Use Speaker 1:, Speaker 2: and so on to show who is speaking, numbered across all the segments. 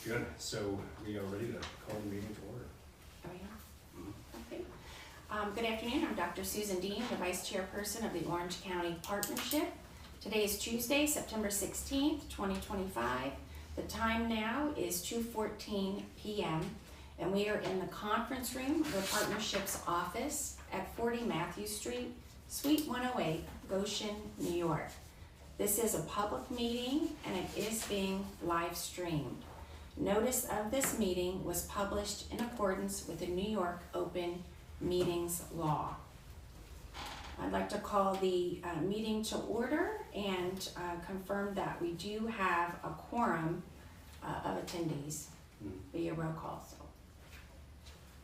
Speaker 1: Good. So we are ready to call the meeting to order.
Speaker 2: Oh, yeah? Okay. Good afternoon. I'm Dr. Susan Dean, the Vice Chairperson of the Orange County Partnership. Today is Tuesday, September 16th, 2025. The time now is 2:14 p.m. and we are in the conference room of the Partnership's office at 40 Matthew Street, Suite 108, Goshen, New York. This is a public meeting and it is being live streamed. Notice of this meeting was published in accordance with the New York Open Meetings Law. I'd like to call the meeting to order and confirm that we do have a quorum of attendees via roll call. So.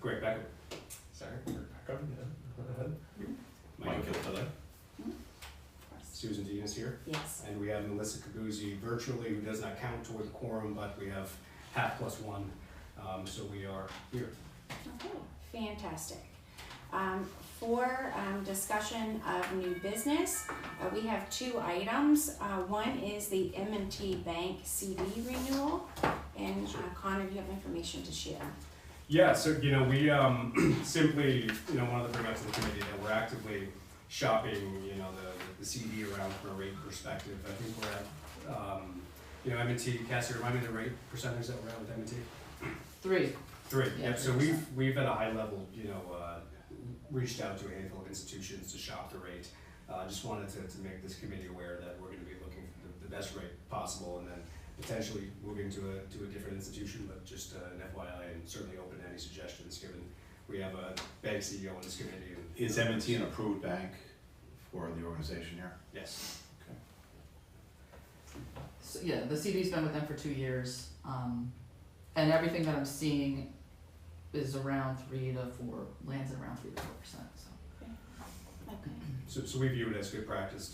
Speaker 1: Great, back up. Sorry, back up. Yeah. Michael Phillip. Susan Dean is here.
Speaker 2: Yes.
Speaker 1: And we have Melissa Cabuzzi virtually, who does not count toward the quorum, but we have half plus one, so we are here.
Speaker 2: Okay, fantastic. For discussion of new business, we have two items. One is the M&T Bank CD renewal, and Connor, do you have information to share?
Speaker 1: Yeah, so we simply wanted to bring up to the committee that we're actively shopping the CD around from a rate perspective. I think we're at M&T. Cassie, remind me the rate percentage that we're at with M&T.
Speaker 3: 3.
Speaker 1: 3.
Speaker 3: Yeah,
Speaker 1: Yep. So we've at a high level reached out to a handful of institutions to shop the rate. Just wanted to make this committee aware that we're going to be looking for the best rate possible, and then potentially moving to a different institution, but just an FYI, and certainly open to any suggestions given we have a bank CEO on this committee. And,
Speaker 4: is M&T an approved bank for the organization here?
Speaker 1: Yes.
Speaker 4: Okay.
Speaker 3: So, yeah, the CD's been with them for 2 years, and everything that I'm seeing is around 3 to 4, lands at around 3 to 4%. So.
Speaker 1: So we view it as good practice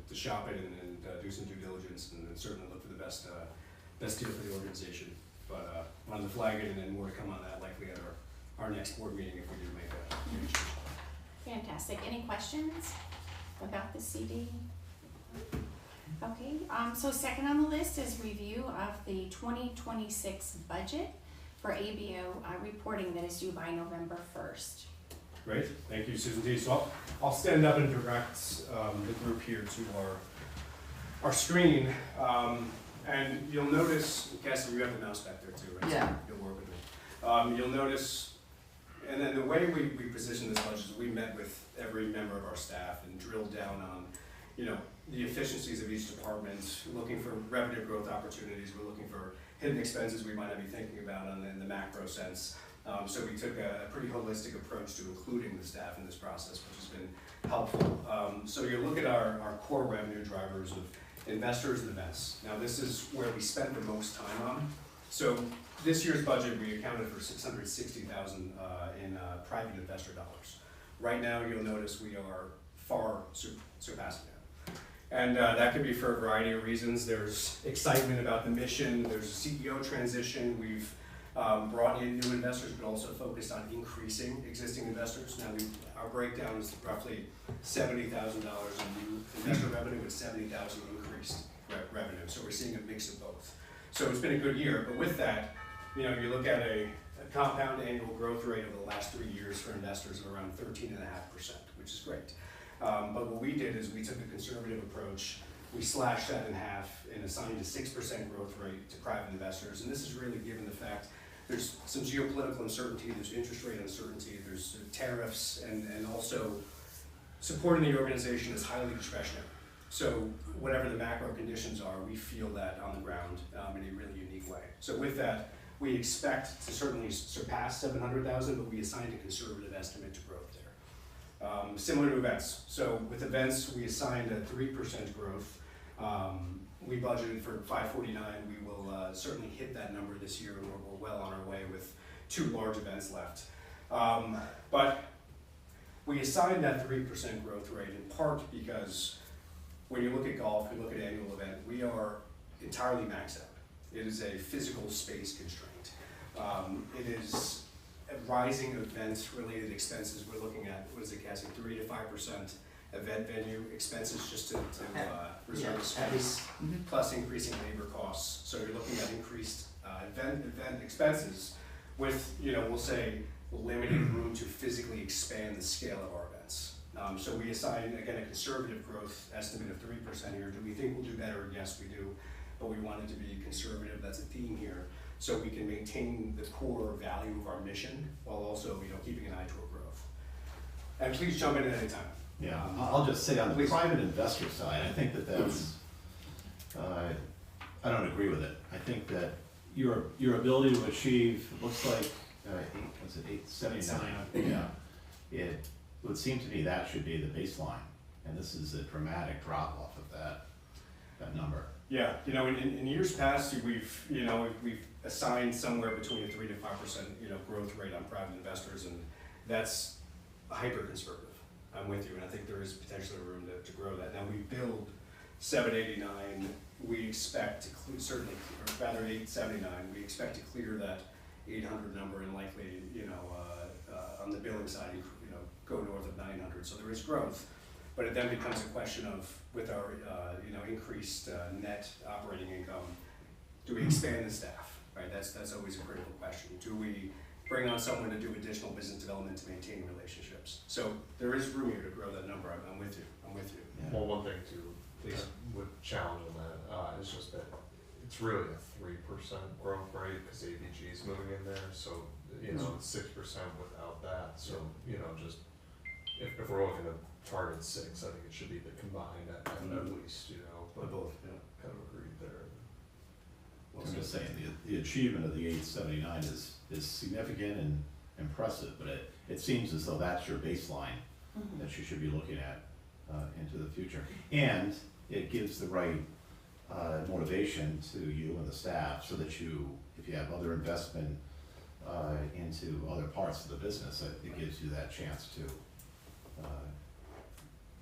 Speaker 1: to shop it and do some due diligence, and then certainly look for the best deal for the organization. But wanted to flag it, and then more to come on that likely at our next board meeting if we do make a change.
Speaker 2: Fantastic. Any questions about the CD? Okay, so second on the list is review of the 2026 budget for ABO reporting that is due by November 1st.
Speaker 1: Great, thank you, Susan D. So I'll stand up and direct the group here to our screen, and you'll notice, Cassie, you have the mouse back there too, right?
Speaker 3: Yeah.
Speaker 1: So you'll work with me. You'll notice, and then the way we position this budget is we met with every member of our staff and drilled down on, the efficiencies of each department, looking for revenue growth opportunities. We're looking for hidden expenses we might not be thinking about in the macro sense. So we took a pretty holistic approach to including the staff in this process, which has been helpful. So you look at our core revenue drivers of investors and events. Now this is where we spent the most time on. So this year's budget, we accounted for $660,000 in private investor dollars. Right now, you'll notice we are far surpassing that. And that could be for a variety of reasons. There's excitement about the mission. There's a CEO transition. We've brought in new investors, but also focused on increasing existing investors. Now, our breakdown is roughly $70,000 in new investor revenue with $70,000 increased revenue. So we're seeing a mix of both. So it's been a good year. But with that, you look at a compound annual growth rate over the last 3 years for investors of around 13.5%, which is great. But what we did is we took a conservative approach. We slashed that in half and assigned a 6% growth rate to private investors. And this is really given the fact there's some geopolitical uncertainty, there's interest rate uncertainty, there's tariffs, and also supporting the organization is highly discretionary. So whatever the macro conditions are, we feel that on the ground in a really unique way. So with that, we expect to certainly surpass 700,000, but we assigned a conservative estimate to growth there. Similar to events. So with events, we assigned a 3% growth. We budgeted for 549. We will certainly hit that number this year, and we're well on our way with 2 large events left. But we assigned that 3% growth rate in part because when you look at golf, we look at annual event, we are entirely maxed out. It is a physical space constraint. It is rising event-related expenses. We're looking at, what is it, Cassie, 3 to 5% event venue expenses just to reserve
Speaker 3: Yeah,
Speaker 1: space,
Speaker 3: Mhm.
Speaker 1: plus increasing labor costs. So you're looking at increased event expenses with, we'll say, limited room to physically expand the scale of our events. So we assign, again, a conservative growth estimate of 3% here. Do we think we'll do better? Yes, we do. But we want it to be conservative. That's a theme here. So we can maintain the core value of our mission while also, keeping an eye toward growth. And please jump in at any time.
Speaker 4: Yeah, I'll just say on the
Speaker 1: Please.
Speaker 4: private investor side, I think that's, I don't agree with it. I think that your ability to achieve, it looks like, was it 879? Yeah. It would seem to me that should be the baseline, and this is a dramatic drop off of that number.
Speaker 1: Yeah, in years past, we've assigned somewhere between a 3 to 5%, growth rate on private investors, and that's hyper conservative. I'm with you, and I think there is potentially room to grow that. Now, we build 789, we expect to certainly, or rather 879, we expect to clear that 800 number and likely, on the billing side, go north of 900. So there is growth, but it then becomes a question of, with our, increased net operating income, do we expand the staff, right? That's always a critical question. Do we bring on someone to do additional business development to maintain relationships? So there is room here to grow that number. I'm with you.
Speaker 4: Yeah.
Speaker 5: Well, one thing too,
Speaker 1: Please.
Speaker 5: that would challenge on that is just that it's really a 3% growth rate because ABG is moving in there. So it's 6% without that. So just if we're looking to target 6, I think it should be the combined at least. But
Speaker 1: Both. Yeah.
Speaker 5: kind of agreed there.
Speaker 4: I'm just saying, the achievement of the 879 is significant and impressive, but it seems as though that's your baseline that you should be looking at into the future. And it gives the right motivation to you and the staff so that if you have other investment into other parts of the business, it gives you that chance to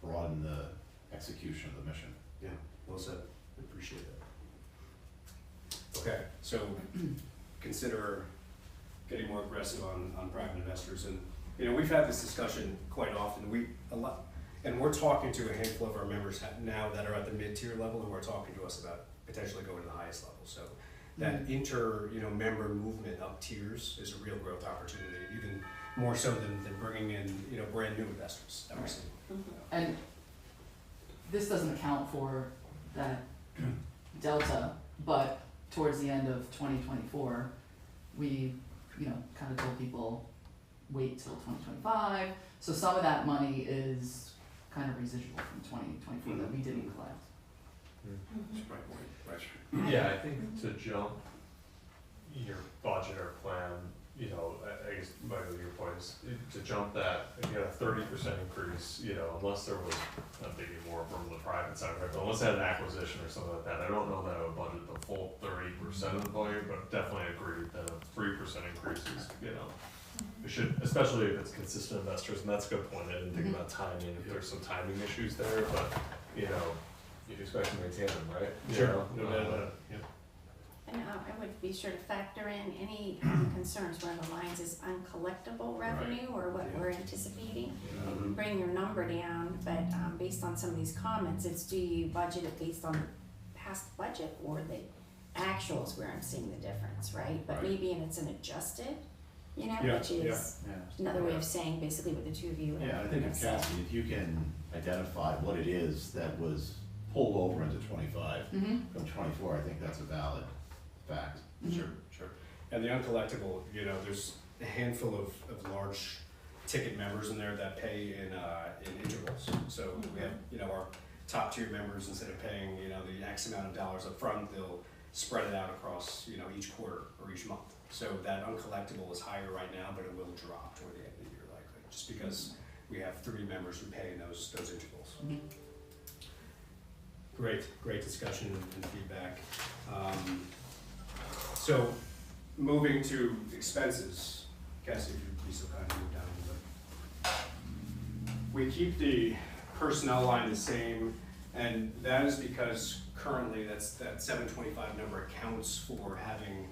Speaker 4: broaden the execution of the mission.
Speaker 1: Yeah, well said. Appreciate that. Okay, so consider getting more aggressive on private investors, and we've had this discussion quite often. And we're talking to a handful of our members now that are at the mid-tier level, who are talking to us about potentially going to the highest level. So that member movement up tiers is a real growth opportunity, even more so than bringing in brand new investors that we're seeing.
Speaker 3: And this doesn't account for that delta, but towards the end of 2024, we, kind of told people, wait till 2025. So some of that money is kind of residual from 2024 that we didn't collect.
Speaker 1: That's right.
Speaker 5: Yeah, I think to jump your budget or plan, I guess Michael, your point is to jump that, if you had a 30% increase, unless there was maybe more from the private side, right? But unless they had an acquisition or something like that, I don't know that I would budget the full 30% of the volume, but definitely agree that a 3% increase is, we should, especially if it's consistent investors, and that's a good point. I didn't think about timing, if there's some timing issues there, but you'd expect to maintain them, right?
Speaker 1: Sure. No doubt about it. Yeah.
Speaker 2: And I would be sure to factor in any concerns where the lines is uncollectible revenue or what we're anticipating. Bring your number down, but based on some of these comments, it's do you budget it based on past budget or the actuals where I'm seeing the difference, right? But maybe it's an adjusted, which is another way of saying basically what the two of you
Speaker 4: Yeah, I think if Cassie, if you can identify what it is that was pulled over into 25 from 24, I think that's a valid fact.
Speaker 1: Sure. And the uncollectible, there's a handful of large ticket members in there that pay in intervals. So we have, our top tier members, instead of paying, the X amount of dollars up front, they'll spread it out across, each quarter or each month. So that uncollectible is higher right now, but it will drop toward the end of the year likely, just because we have 3 members who pay in those intervals. Great discussion and feedback. So moving to expenses, Cassie, if you'd be so kind to move down a little bit. We keep the personnel line the same, and that is because currently that 725 number accounts for having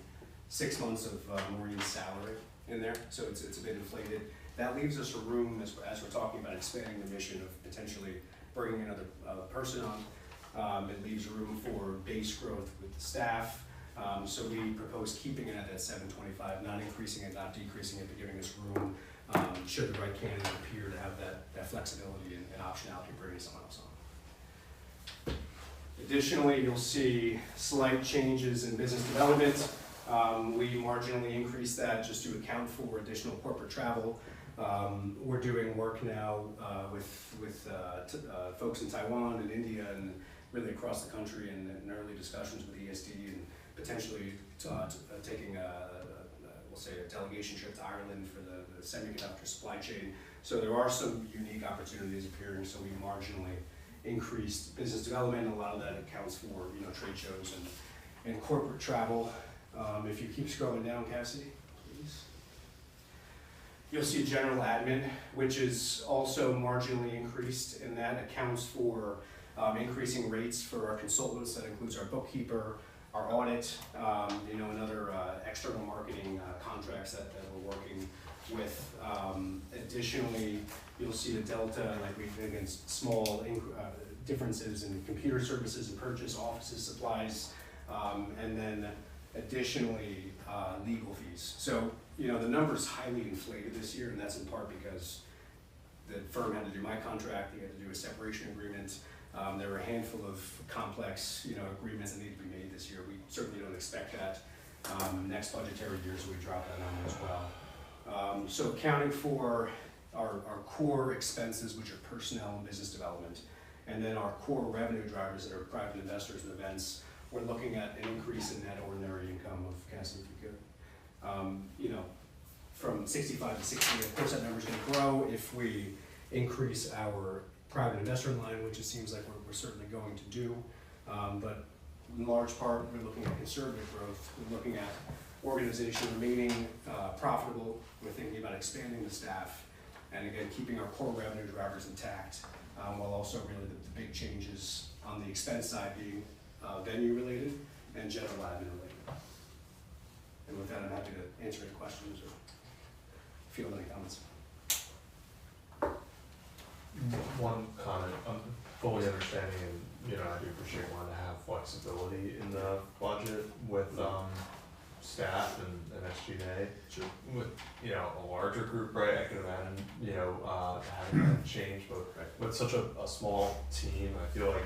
Speaker 1: 6 months of Maureen's salary in there, so it's a bit inflated. That leaves us a room, as we're talking about expanding the mission of potentially bringing another person on. It leaves room for base growth with the staff. So we propose keeping it at that 725, not increasing it, not decreasing it, but giving us room, should the right candidate appear to have that flexibility and optionality of bringing someone else on. Additionally, you'll see slight changes in business development. We marginally increased that just to account for additional corporate travel. We're doing work now with folks in Taiwan and India and really across the country, and early discussions with ESD and potentially taking we'll say a delegation trip to Ireland for the semiconductor supply chain. So there are some unique opportunities appearing, so we marginally increased business development. A lot of that accounts for trade shows and corporate travel. If you keep scrolling down, Cassidy, please. You'll see general admin, which is also marginally increased, and that accounts for increasing rates for our consultants. That includes our bookkeeper, our audit, and other external marketing contracts that we're working with. Additionally, you'll see the delta, like we've against small differences in computer services and purchase, offices, supplies, and then additionally legal fees. So the number's highly inflated this year, and that's in part because the firm had to do my contract, they had to do a separation agreement. There were a handful of complex agreements that need to be made this year. We certainly don't expect that next budgetary year, so we drop that number as well. So accounting for our core expenses, which are personnel and business development, and then our core revenue drivers that are private investors and events, we're looking at an increase in net ordinary income of, Cassidy, if you could, from 65 to 68. Of course, that number's going to grow if we increase our private investor line, which it seems like we're certainly going to do. But in large part, we're looking at conservative growth. We're looking at organization remaining profitable. We're thinking about expanding the staff, and again, keeping our core revenue drivers intact, while also really the big changes on the expense side being venue related and general admin related. And with that, I'm happy to answer any questions or field any comments.
Speaker 5: One comment, I'm fully understanding, and I do appreciate wanting to have flexibility in the budget with staff and SG&A.
Speaker 1: Sure.
Speaker 5: With a larger group, right? I can imagine having that change, but with such a small team, I feel like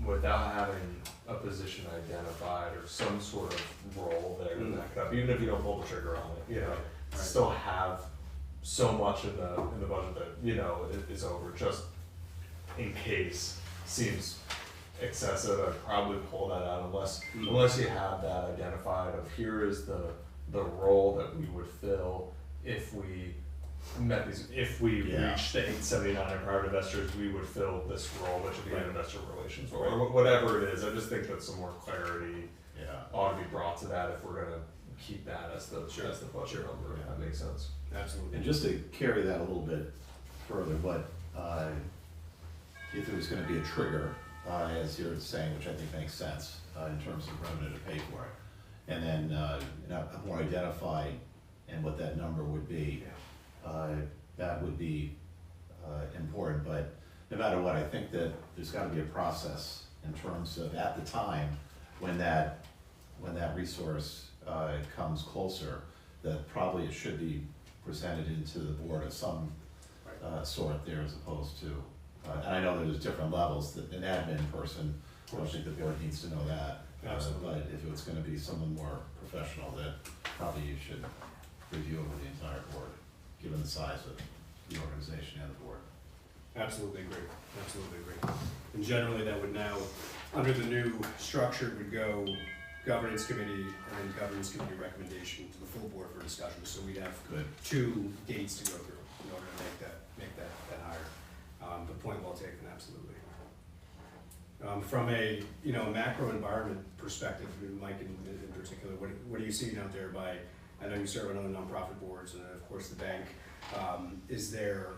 Speaker 5: without having a position identified or some sort of role there to back it up, even if you don't pull the trigger on it, still have so much in the budget that is over just in case seems excessive. I'd probably pull that out unless you have that identified of here is the role that we would fill if we met these, if we reached the 879 private investors, we would fill this role, which would be an investor relations or whatever it is. I just think that some more clarity ought to be brought to that if we're gonna keep that as the budget number. If that makes sense.
Speaker 1: Absolutely.
Speaker 4: And just to carry that a little bit further, but if there was going to be a trigger, as you're saying, which I think makes sense in terms of revenue to pay for it, and then more identify and what that number would be, that would be important. But no matter what, I think that there's got to be a process in terms of at the time when that resource comes closer, that probably it should be presented into the board of some sort there, as opposed to, and I know there's different levels, that an admin person, I don't think the board needs to know that. But if it's going to be someone more professional, then probably you should review it with the entire board, given the size of the organization and the board.
Speaker 1: Absolutely agree. Absolutely agree. And generally, that would now, under the new structure, would go governance committee and governance committee recommendation to the full board for discussion. So we'd have two gates to go through in order to make that higher. But point well taken, absolutely. From a macro environment perspective, Mike in particular, what are you seeing out there? I know you serve on other nonprofit boards and of course the bank. Is there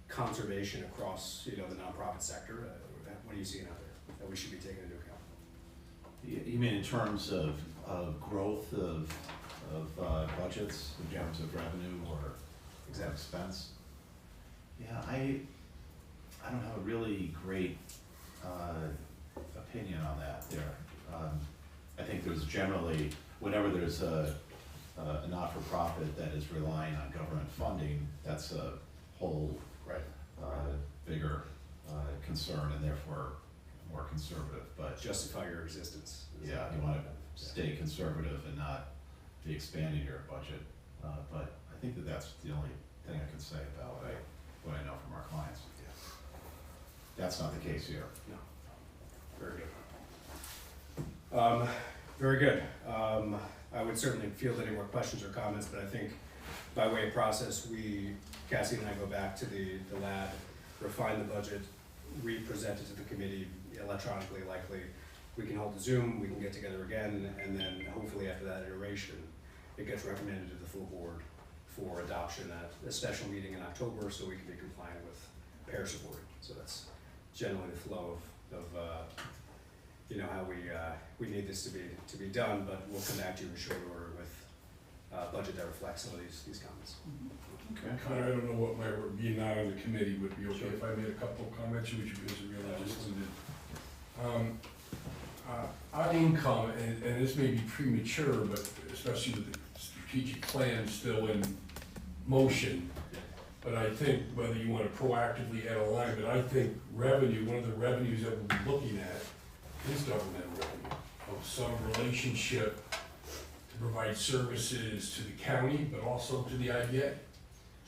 Speaker 1: conservation across the nonprofit sector? What are you seeing out there that we should be taking into account?
Speaker 4: You mean in terms of growth of budgets in terms of revenue or expense. Yeah, I don't have a really great opinion on that there. I think there's generally, whenever there's a not-for-profit that is relying on government funding, that's a whole
Speaker 1: Right.
Speaker 4: bigger concern and therefore more conservative, but
Speaker 1: Justify your existence.
Speaker 4: yeah, you wanna stay conservative and not be expanding your budget. But I think that that's the only thing I can say about what I know from our clients. That's not the case here.
Speaker 1: No. Very good. Very good. I would certainly field any more questions or comments, but I think by way of process, Cassie and I go back to the lab, refine the budget, re-present it to the committee electronically likely. We can hold a Zoom, we can get together again, and then hopefully after that iteration, it gets recommended to the full board for adoption at a special meeting in October, so we can be compliant with pair supporting. So that's generally the flow of how we need this to be done, but we'll come back to you in short order with a budget that reflects some of these comments.
Speaker 4: Okay.
Speaker 6: Connor, I don't know what my, being not on the committee would be okay if I made a couple of comments, which you guys realize listened to. On income, and this may be premature, but especially with the strategic plan still in motion, but I think whether you want to proactively add a line, but I think revenue, one of the revenues that we'll be looking at is government revenue of some relationship to provide services to the county, but also to the IDA.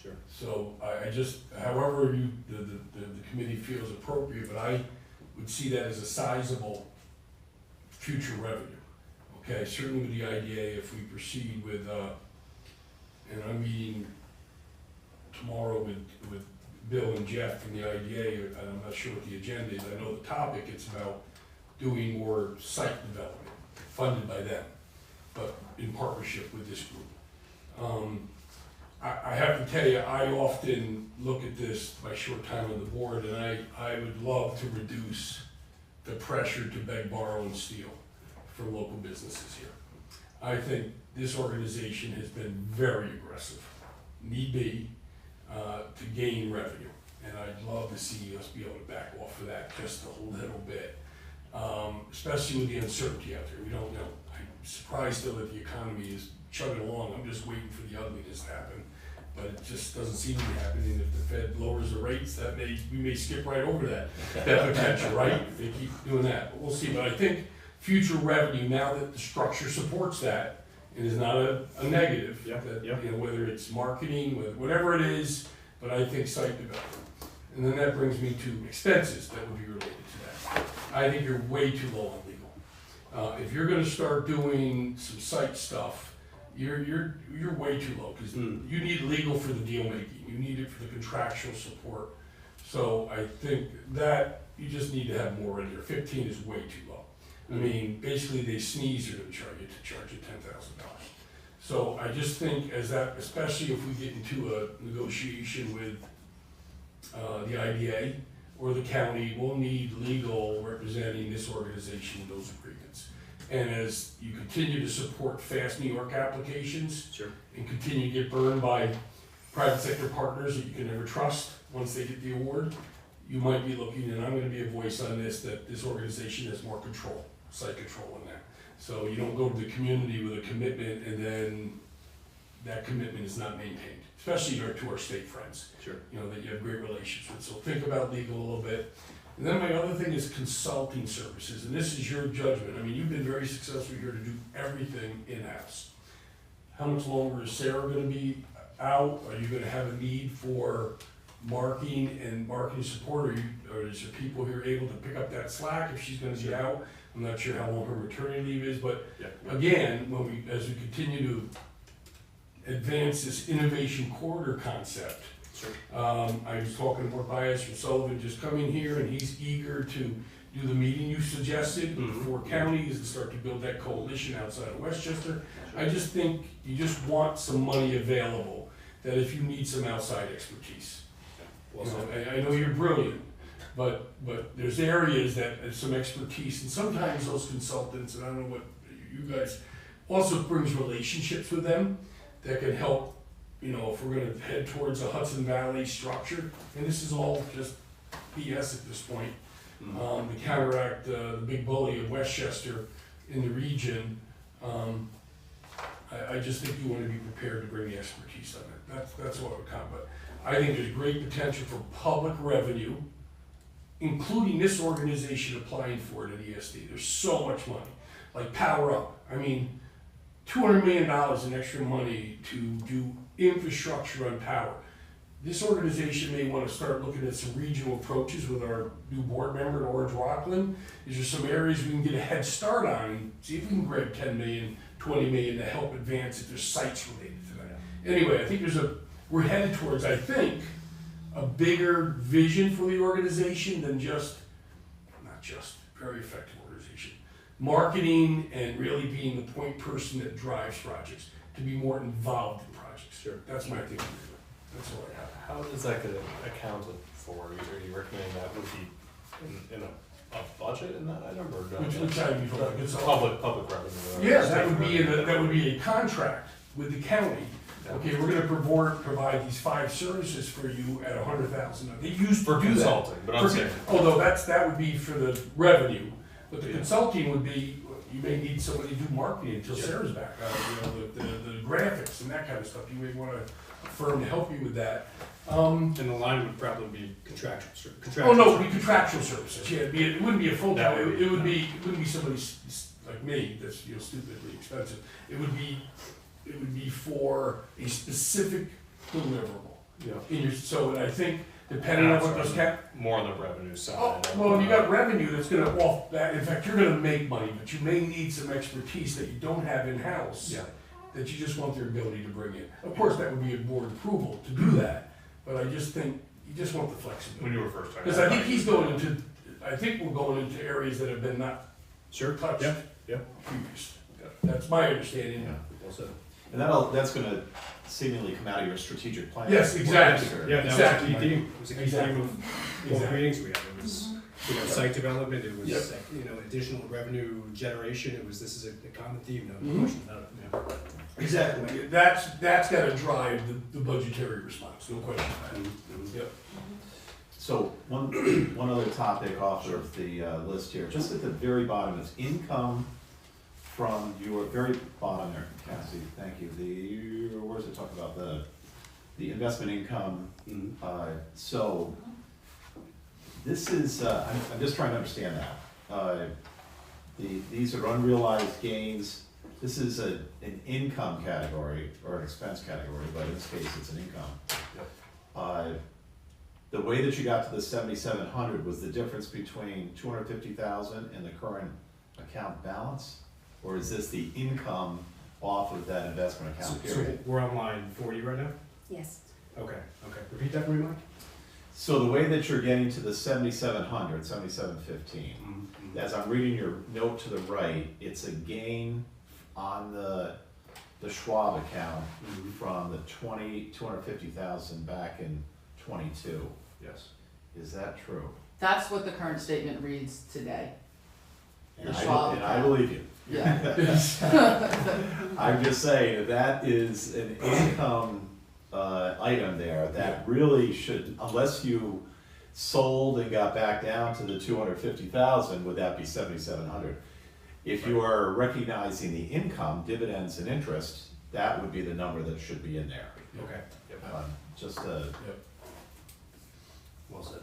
Speaker 1: Sure.
Speaker 6: So I just, however the committee feels appropriate, but I would see that as a sizable future revenue. Okay, certainly with the IDA, if we proceed with, and I'm meeting tomorrow with Bill and Jeff from the IDA, and I'm not sure what the agenda is. I know the topic, it's about doing more site development, funded by them, but in partnership with this group. I have to tell you, I often look at this, my short time on the board, and I would love to reduce the pressure to beg, borrow, and steal for local businesses here. I think this organization has been very aggressive, need be, to gain revenue. And I'd love to see us be able to back off of that just a little bit, especially with the uncertainty out there. We don't know. I'm surprised still that the economy is chugging along. I'm just waiting for the ugliness to happen, but it just doesn't seem to be happening. If the Fed lowers the rates, we may skip right over that potential, right? If they keep doing that, but we'll see. But I think future revenue, now that the structure supports that, it is not a negative.
Speaker 1: Yep,
Speaker 6: That,
Speaker 1: yep.
Speaker 6: whether it's marketing, whatever it is, but I think site development. And then that brings me to expenses that would be related to that. I think you're way too low on legal. If you're gonna start doing some site stuff, you're way too low, because you need legal for the deal making, you need it for the contractual support. So I think that you just need to have more in there. 15 is way too low. I mean, basically they sneeze, you're gonna charge you $10,000. So I just think as that, especially if we get into a negotiation with the IDA or the county, we'll need legal representing this organization in those agreements. And as you continue to support fast New York applications,
Speaker 1: Sure.
Speaker 6: and continue to get burned by private sector partners that you can never trust once they get the award, you might be looking, and I'm gonna be a voice on this, that this organization has more control, site control in that. So you don't go to the community with a commitment and then that commitment is not maintained, especially to our state friends,
Speaker 1: Sure.
Speaker 6: that you have great relations with. So think about legal a little bit. And then my other thing is consulting services, and this is your judgment. I mean, you've been very successful here to do everything in-house. How much longer is Sarah gonna be out? Are you gonna have a need for marketing and marketing support, or is there people here able to pick up that slack if she's gonna be out? I'm not sure how long her maternity leave is, but again, as we continue to advance this innovation corridor concept,
Speaker 1: Sure.
Speaker 6: I was talking to Mark Bias from Sullivan just coming here, and he's eager to do the meeting you suggested for counties and start to build that coalition outside of Westchester. I just think you just want some money available, that if you need some outside expertise. I know you're brilliant, but there's areas that some expertise, and sometimes those consultants, and I don't know what you guys, also brings relationships with them that can help, you know, if we're gonna head towards a Hudson Valley structure, and this is all just BS at this point, to counteract the big bully of Westchester in the region. I just think you want to be prepared to bring the expertise on it. That's what I would count. But I think there's great potential for public revenue, including this organization applying for it at ESD. There's so much money. Like Power Up. I mean, $200 million in extra money to do infrastructure on power. This organization may want to start looking at some regional approaches with our new board member in Orange Rockland. Is there some areas we can get a head start on and see if we can grab 10 million, 20 million to help advance if there's sites related to that. Anyway, I think we're headed towards, I think, a bigger vision for the organization than very effective organization. Marketing and really being the point person that drives projects, to be more involved in projects.
Speaker 5: Sure.
Speaker 6: That's my thinking. That's all I have.
Speaker 5: How does that get accounted for? Are you recommending that would be in a budget in that item, or no?
Speaker 6: Which item you talking about?
Speaker 5: It's public revenue.
Speaker 6: Yeah, that would be a contract with the county.
Speaker 5: Yeah.
Speaker 6: Okay, we're gonna provide these 5 services for you at $100,000. They used to
Speaker 5: For
Speaker 6: do that.
Speaker 5: consulting, but I'm saying.
Speaker 6: Although that would be for the revenue, but the
Speaker 5: Yeah.
Speaker 6: consulting would be, you may need somebody to do marketing until
Speaker 5: Yeah.
Speaker 6: Sarah's back, the graphics and that kind of stuff. You may want a firm to help you with that.
Speaker 1: And the line would probably be contractual.
Speaker 6: Oh, no, it would be contractual services, yeah, it wouldn't be a full-time,
Speaker 5: That would be-
Speaker 6: it wouldn't be somebody like me that's, stupidly expensive. It would be for a specific deliverable.
Speaker 5: Yeah.
Speaker 6: So I think, depending on what those
Speaker 5: More on the revenue side.
Speaker 6: well, you got revenue that's gonna off that, in fact, you're gonna make money, but you may need some expertise that you don't have in-house.
Speaker 5: Yeah.
Speaker 6: That you just want their ability to bring in. Of course, that would be a board approval to do that, but I just think, you just want the
Speaker 5: When
Speaker 6: flexibility.
Speaker 5: you were first talking.
Speaker 6: Because I think we're going into areas that have been not
Speaker 1: Sure.
Speaker 6: touched
Speaker 1: Yeah.
Speaker 6: previous. That's my understanding.
Speaker 4: Yeah.
Speaker 1: Well said.
Speaker 4: And that's gonna seemingly come out of your strategic plan.
Speaker 6: Yes, exactly.
Speaker 1: Yeah, that
Speaker 6: Exactly.
Speaker 1: was a key theme. It was a key
Speaker 6: Exactly.
Speaker 1: theme of both
Speaker 6: Exactly.
Speaker 1: meetings we had. It was, site development, it was,
Speaker 6: Yep.
Speaker 1: additional revenue generation, this is a common theme, no
Speaker 6: Mhm.
Speaker 1: question about it.
Speaker 6: Exactly. That's gotta drive the budgetary response, no question about it. Yep.
Speaker 4: So one other topic off of the list here, just at the very bottom is income from your very bottom there, Cassie, thank you. Where does it talk about the investment income? So this is, I'm just trying to understand that. These are unrealized gains. This is an income category or an expense category, but in this case, it's an income. The way that you got to the 7,700 was the difference between 250,000 and the current account balance? Or is this the income off of that investment account
Speaker 1: So
Speaker 4: period?
Speaker 1: we're on line 40 right now?
Speaker 2: Yes.
Speaker 1: Okay. Repeat that for me, Mike?
Speaker 4: So the way that you're getting to the 7,700, 7,715, as I'm reading your note to the right, it's a gain on the Schwab account from the 250,000 back in 22.
Speaker 1: Yes.
Speaker 4: Is that true?
Speaker 3: That's what the current statement reads today.
Speaker 4: And
Speaker 3: The Schwab
Speaker 4: I
Speaker 3: account.
Speaker 4: believe you.
Speaker 3: Yeah.
Speaker 4: I'm just saying that is an income item there that really should, unless you sold and got back down to the 250,000, would that be 7,700? If you are recognizing the income, dividends and interest, that would be the number that should be in there.
Speaker 1: Okay.
Speaker 4: Just
Speaker 1: Well said.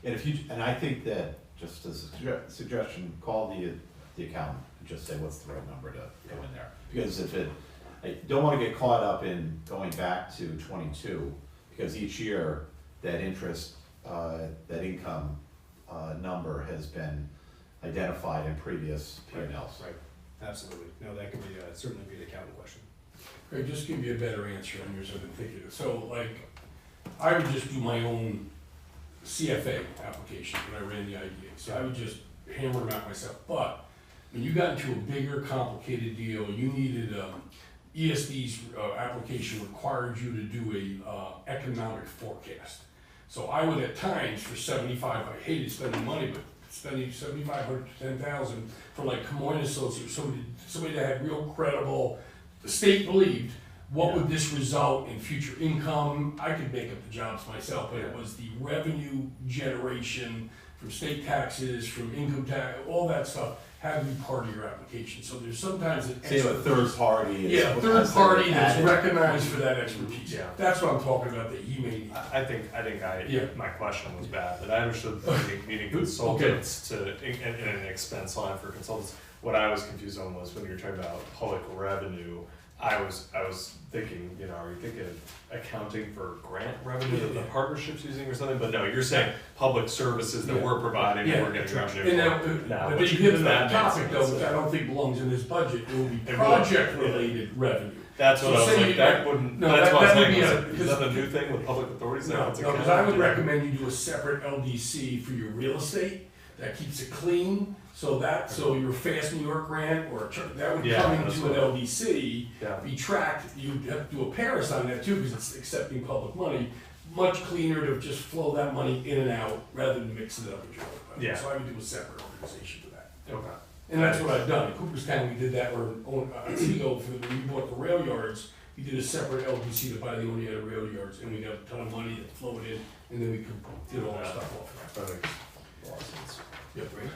Speaker 4: and I think that, just as a suggestion, call the accountant and just say what's the right number to go in there. Because I don't wanna get caught up in going back to 22, because each year, that interest, that income, number has been identified in previous P&Ls.
Speaker 1: Right, absolutely. No, that could be, certainly be the accounting question.
Speaker 6: Great, just give you a better answer on yours, I've been thinking. So like, I would just do my own CFA application when I ran the IDA. So I would just hammer them out myself. But when you got into a bigger, complicated deal, you needed, ESD's application required you to do a economic forecast. So I would at times, for 75, I hated spending money, but spending 7,500 to 10,000 for like Camoin Associates, somebody that had real credible, the state believed, what would this result in future income? I could make up the jobs myself, but it was the revenue generation from state taxes, from income tax, all that stuff had to be part of your application. So there's sometimes an
Speaker 4: Say a third party. is-
Speaker 6: yeah, third party that's
Speaker 4: added.
Speaker 6: recognized for that expertise.
Speaker 5: Yeah.
Speaker 6: That's what I'm talking about, that he may need.
Speaker 5: I think
Speaker 6: Yeah.
Speaker 5: my question was bad, but I understood needing consultants in an expense line for consultants. What I was confused on was when you were talking about public revenue, I was thinking, you know, are you thinking accounting for grant revenue that the partnership's using or something? But no, you're saying public services that we're providing, and we're getting revenue
Speaker 6: And
Speaker 5: for.
Speaker 6: now,
Speaker 5: Now,
Speaker 6: but you hit another
Speaker 5: that makes
Speaker 6: topic though,
Speaker 5: sense.
Speaker 6: which I don't think belongs in this budget, it will be
Speaker 5: It will.
Speaker 6: project-related revenue.
Speaker 5: That's what
Speaker 6: So
Speaker 5: I was
Speaker 6: say
Speaker 5: like,
Speaker 6: you-
Speaker 5: that wouldn't,
Speaker 6: no,
Speaker 5: that's
Speaker 6: that-
Speaker 5: what I was
Speaker 6: that would
Speaker 5: saying,
Speaker 6: be
Speaker 5: was
Speaker 6: a-
Speaker 5: like, is that a new thing with public authorities? that
Speaker 6: No,
Speaker 5: it's
Speaker 6: because I would
Speaker 5: accounted?
Speaker 6: recommend you do a separate LDC for your real estate, that keeps it clean, so your Fast New York grant or that would
Speaker 5: Yeah,
Speaker 6: come
Speaker 5: that's
Speaker 6: into an
Speaker 5: what-
Speaker 6: LDC,
Speaker 5: Yeah,
Speaker 6: be tracked, you'd have to do a Paris on that too, because it's accepting public money. Much cleaner to just flow that money in and out, rather than mixing it up with your other budget.
Speaker 5: Yeah.
Speaker 6: So I would do a separate organization for that.
Speaker 5: okay.
Speaker 6: And that's what I've done, in Cooperstown, we did that, or, Otsego, when we bought the rail yards, we did a separate LDC to buy the only other rail yards, and we got a ton of money that flowed in, and then we did all our stuff off of
Speaker 5: That makes a lot of sense.
Speaker 6: that. Yep, right.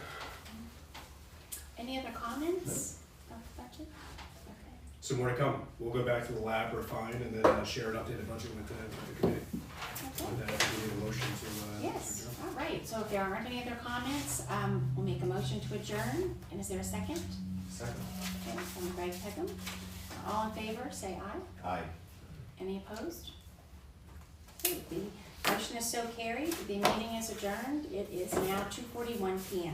Speaker 2: Any other comments of the budget? Okay.
Speaker 1: So more to come. We'll go back to the lab, refine, and then share an updated budget with the committee.
Speaker 2: Okay.
Speaker 1: And then I think we need a motion to
Speaker 2: Yes,
Speaker 1: adjourn.
Speaker 2: all right, so if there aren't any other comments, we'll make a motion to adjourn, and is there a second?
Speaker 5: Second.
Speaker 2: Okay, from Greg Peckham. All in favor, say aye.
Speaker 4: Aye.
Speaker 2: Any opposed? Okay, the motion is so carried, the meeting is adjourned, it is now 2:41 PM.